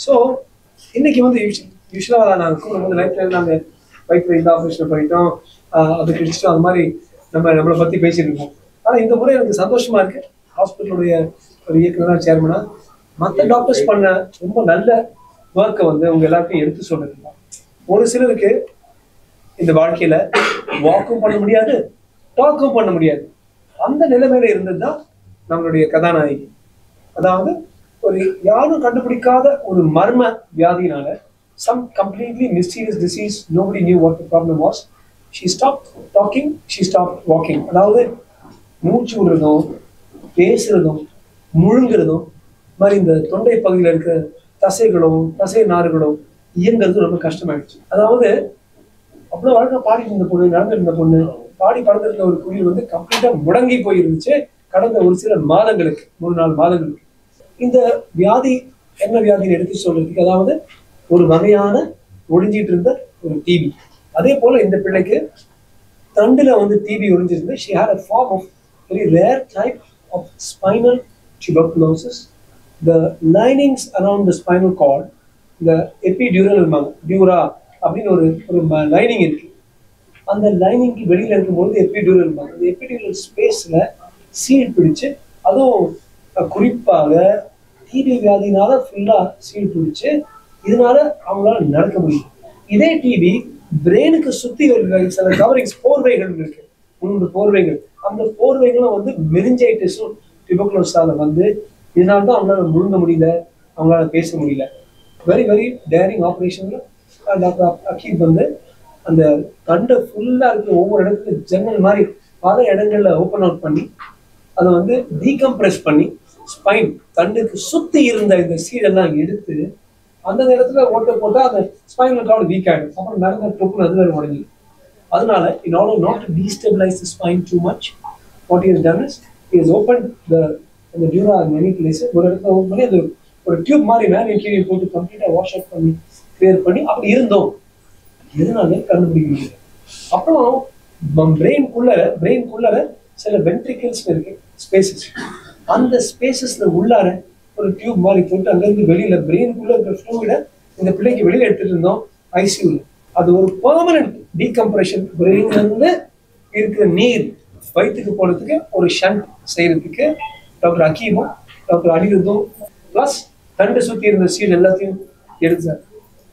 So இன்னைக்கு வந்து யூஸ்வலாக நாங்கள் கூடும்போது லைஃப்ல நாங்கள் வயிற்று இந்த ஆப்ரேஷன் பண்ணிட்டோம், அது கிழிச்சிட்டோம், அது மாதிரி நம்மளை பற்றி பேசிட்டு இருக்கோம். ஆனால் இந்த முறை எனக்கு சந்தோஷமா இருக்கு. ஹாஸ்பிட்டலுடைய ஒரு இயக்குனராக சேர்மனா மற்ற டாக்டர்ஸ் பண்ண ரொம்ப நல்ல ஒர்க்கை வந்து உங்க எல்லாருக்கும் எடுத்து சொல்லிருக்கோம். ஒரு சிலருக்கு இந்த வாழ்க்கையில வாக்கும் பண்ண முடியாது, டாக்கும் பண்ண முடியாது. அந்த நிலைமையில இருந்தது தான் நம்மளுடைய கதாநாயகி. அதாவது ஒரு யாரும் கண்டுபிடிக்காத ஒரு மர்ம வியாதினால, some completely mysterious disease, nobody knew what the problem was. She stopped talking, she stopped walking. அதாவது மூச்சு விடுறதும் பேசுறதும் முழுங்குறதும் மாதிரி இந்த தொண்டை பகுதியில் இருக்கிற தசை நாறுகளும் இயங்கிறது ரொம்ப கஷ்டமாயிடுச்சு. அதாவது அவ்வளவு அழகா பாடிட்டு இருந்த பொண்ணு, நடந்திருந்த பொண்ணு, பாடி பறந்திருந்த ஒரு குயில் வந்து கம்ப்ளீட்டா முடங்கி போயிருந்துச்சு கடந்த ஒரு சில மாதங்களுக்கு, 3-4 மாதங்களுக்கு. இந்த வியாதி என்ன வியாதின்னு எடுத்து சொல்றதுக்கு, அதாவது ஒரு வகையான ஒழிஞ்சிட்டு இருந்த ஒரு டிபி. அதே போல இந்த பிள்ளைக்கு தண்டுல வந்து DP ஒழிஞ்சிருந்து. she had a form of very rare type of spinal tuberculosis. The linings around the spinal cord, the epidural டியூரா அப்படின்னு ஒரு லைனிங் இருக்கு. அந்த லைனிங்க்கு வெளியில இருக்கும்போது எபிடியூரல், அந்த எபிடியூரல் ஸ்பேஸ்ல சீல் பிடிச்சு, அதுவும் குறிப்பாக டிபி வியாதினால ஃபுல்லா சீல் பிடிச்சு, இதனால அவங்களால நடக்க முடியும். இதே டிபி பிரெயினுக்கு சுத்தி சில கவரிங்ஸ், போர்வைகள் இருக்கு, 3 போர்வைகள். அந்த போர்வைகளும் வந்து மெனிஞ்சைட்டிஸும் டியூபர்குலோசிஸால வந்து, இதனால தான் அவங்களால முழுங்க முடியல, அவங்களால பேச முடியல. Very very daring ஆப்ரேஷன்ல doctor Aqeeb வந்து அந்த தண்டை ஃபுல்லா இருக்கிற ஒவ்வொரு இடத்துல ஜன்னல் மாதிரி பல இடங்கள்ல ஓப்பன் அவுட் பண்ணி, அதை வந்து டீகம்ப்ரெஸ் பண்ணி, ஸ்பைன் தண்டுக்கு சுத்தி இருந்த இந்த சீடெல்லாம் எடுத்து அந்த நேரத்துல ஓட்ட போட்டா அந்த ஸ்பைனல் கார்டு வீக் ஆயிடும். அப்புறம் நடந்த டொப்புன்னு அது வேற உடஞ்சிடும். அதனால in order not to destabilize the spine too much, what he has done is he has opened the dura in many places. ஒரு இடத்துல ஓப்பன் பண்ணி அது ஒரு டியூப் மாதிரி மேலே கீழே போட்டு கம்ப்ளீட்டா வாஷ் அவுட் பண்ணி கிளியர் பண்ணி அப்படி இருந்தோம். எதனால கண்டுபிடிக்க முடியல. அப்புறம் பிரெயின்குள்ள சில வென்ட்ரிகல்ஸ் இருக்கு, ஸ்பேசஸ். அந்த ஸ்பேசஸ்ல உள்ளார ஒரு டியூப் மாதிரி போட்டு அங்கிருந்து வெளியில பிரெயினுக்குள்ள இருக்கிற ஃப்ளூயிட இந்த பிள்ளைக்கு வெளியில எடுத்துட்டு இருந்தோம் ஐசியூல. அது ஒரு பெர்மனன்ட் டீகம்ப்ரெஷன். பிரெயின்ல இருந்து இருக்கிற நீர் வயிற்றுக்கு போறதுக்கு ஒரு ஷண்ட் செய்யறதுக்கு டாக்டர் அகீமும் டாக்டர் அனிருத்தும் பிளஸ் தண்டை சுத்தி இருந்த சீல் எல்லாத்தையும் எடுத்தார்.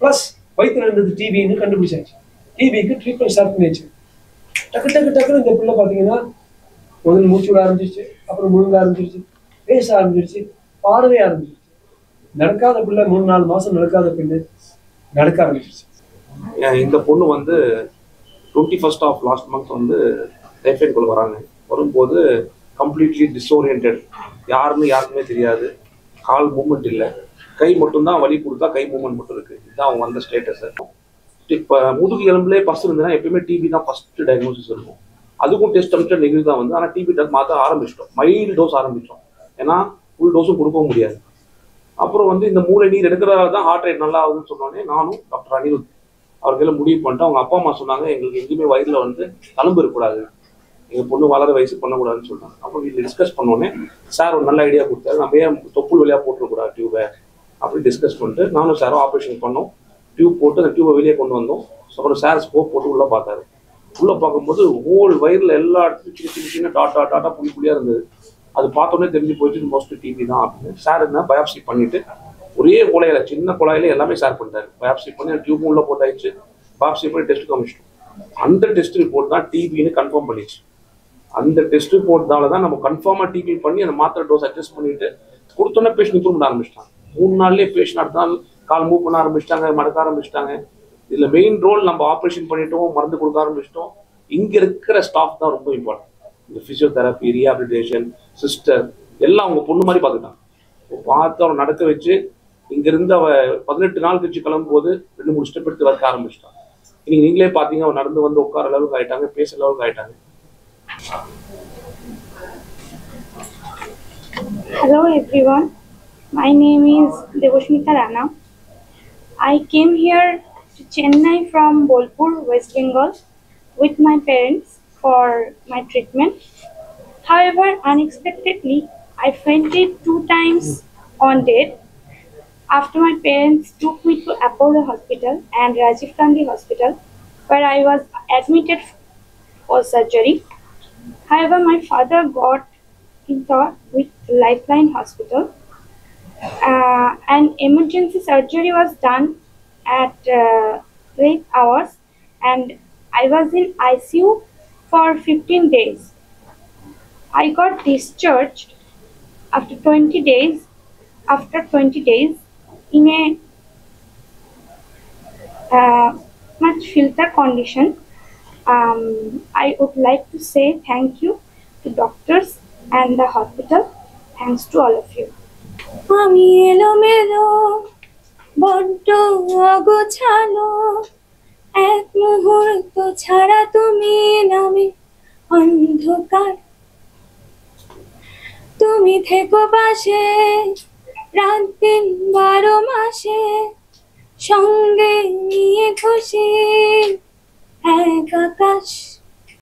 பிளஸ் வயிற்றுல இருந்தது டிபின்னு கண்டுபிடிச்சாச்சு. டிபிக்கு ட்ரீட்மெண்ட் ஸ்டார்ட் பண்ணியாச்சு. டக்குன்னு இந்த பிள்ளை பார்த்தீங்கன்னா முதல் மூச்சு விட ஆரம்பிச்சிருச்சு, அப்புறம் முழுங்க ஆரம்பிச்சிருச்சு, பேச ஆரம்பிச்சிருச்சு, பாடவே ஆரம்பிச்சிருச்சு. நடக்காத பிள்ளை 3-4 மாசம் நடக்காத பிள்ளை நடக்க ஆரம்பிச்சிருச்சு. இந்த பொண்ணு வந்து 21st of last month வந்து டைஃபாய்டுக்குள்ள வராங்க. வரும்போது கம்ப்ளீட்லி டிஸ்ஓரியன்டட், யாருக்குமே தெரியாது, கால் மூவ்மெண்ட் இல்லை, கை மட்டும்தான் வலி கொடுத்தா கை மூவ்மெண்ட் மட்டும் இருக்கு. இதுதான் அவங்க வந்த ஸ்டேட்டஸ். இப்போ முதுகு எலும்புலேயே பஸ் இருந்ததுன்னா எப்பயுமே டிபி தான் ஃபர்ஸ்ட் டயக்னோசிஸ் இருக்கும். அதுக்கும் டெஸ்ட் அமிச்சா நெகிழ்வு தான் வந்து. ஆனால் டிபி ட்ரக் மாற்ற ஆரம்பிச்சிட்டோம், மைல்டு டோஸ் ஆரம்பித்தோம். ஏன்னா ஃபுல் டோஸும் கொடுக்க முடியாது. அப்புறம் வந்து இந்த மூளை நீர் எடுக்கிறதால தான் ஹார்ட் ரேட் நல்லா ஆகுதுன்னு சொன்னோடனே நானும் டாக்டர் அனிருத் அவர்களை முடிவு பண்ணிட்டு, அவங்க அப்பா அம்மா சொன்னாங்க எங்களுக்கு எங்கேயுமே வயிறில் வந்து தழும்பு இருக்கக்கூடாது, எங்கள் பொண்ணு வளர வயசு பண்ணக்கூடாதுன்னு சொன்னாங்க. அப்போ வீட்டில் டிஸ்கஸ் பண்ணோடனே சார் ஒரு நல்ல ஐடியா கொடுத்தாரு, நம்ம ஏன் தொப்புள் வழியாக போட்டுருக்கூடாது டியூபை அப்படின்னு டிஸ்கஸ் பண்ணிட்டு நானும் சாரும் ஆப்ரேஷன் பண்ணோம். டியூப் போட்டு அந்த டியூபை வெளியே கொண்டு வந்தோம். அப்புறம் சார் ஸ்கோப் போட்டு உள்ளே பார்த்தாரு. உள்ளே பார்க்கும்போது ஹோல் வயிறில் எல்லா இடத்துலையும் சின்ன டாட்டா புள்ளியாக இருந்தது. அது பார்த்தோன்னே தெரிஞ்சு போயிட்டு மோஸ்ட்லி டிபி தான் அப்படின்னு. சார் என்ன பயாப்சி பண்ணிட்டு ஒரே குழாயில, சின்ன குழாயில எல்லாமே ஷேர் பண்ணிட்டாரு. பயாப்சி பண்ணி அந்த டியூப் உள்ள போட்டாச்சு, பயாப்சி பண்ணி டெஸ்ட் காமிச்சிட்டோம். அந்த டெஸ்ட் ரிப்போர்ட் தான் டிபின்னு கன்ஃபார்ம் பண்ணிச்சு. அந்த டெஸ்ட் ரிப்போர்ட்னால தான் நம்ம கன்ஃபார்மாக டிபி பண்ணி அந்த மாத்திரை டோஸ் அட்ஜஸ்ட் பண்ணிட்டு கொடுத்தோன்னே பேஷண்ட் இம்ப்ரூவ் பண்ண ஆரம்பிச்சிட்டாங்க. 3 நாள்லேயே பேஷண்ட் அடுத்த நாள் கால் மூவ் பண்ண ஆரம்பிச்சிட்டாங்க, மடக்க ஆரம்பிச்சிட்டாங்க. இதில் மெயின் ரோல் நம்ம ஆப்ரேஷன் பண்ணிட்டோம், மருந்து கொடுக்க ஆரம்பிச்சிட்டோம். இங்கே இருக்கிற ஸ்டாஃப் தான் ரொம்ப இம்பார்ட்டன்ட். இந்த ஃபிசியோதெரப்பி, ரீஹாபிலிட்டேஷன், சிஸ்டர் எல்லாம் அவங்க பொண்ணு மாதிரி பார்த்துட்டாங்க. பார்த்து அவனை நடக்க வச்சு இங்கிருந்து அவ 18 நாள் கழிச்சு கிளம்பும்போது 2-3 ஸ்டெப் எடுத்து வைக்க ஆரம்பிச்சிட்டான். இன்னைக்கு நீங்களே பார்த்தீங்க, அவன் நடந்து வந்து உட்கார அளவுக்கு ஆயிட்டாங்க, பேச அளவுக்கு ஆயிட்டாங்க. Hello everyone, my name is Devashmita Rana. I came here to Chennai from Bolpur, West Bengal with my parents for my treatment. However, unexpectedly, I fainted 2 times on death. After my parents took me to Apollo Hospital and Rajiv Gandhi Hospital, where I was admitted for surgery. However, my father got in touch with Lifeline Hospital. An emergency surgery was done at late hours, and I was in ICU for 15 days. I got discharged after 20 days. After 20 days, in a much filter condition. I would like to say thank you to doctors and the hospital. Thanks to all of you. আমি এলোমেলো বড্ড অগোছালো, এক মুহূর্ত ছাড়া তুমি নামে অন্ধকার। তুমি থেকো পাশে রাত দিন 12 মাসে, সঙ্গে নিয়ে খুশি এক আকাশ।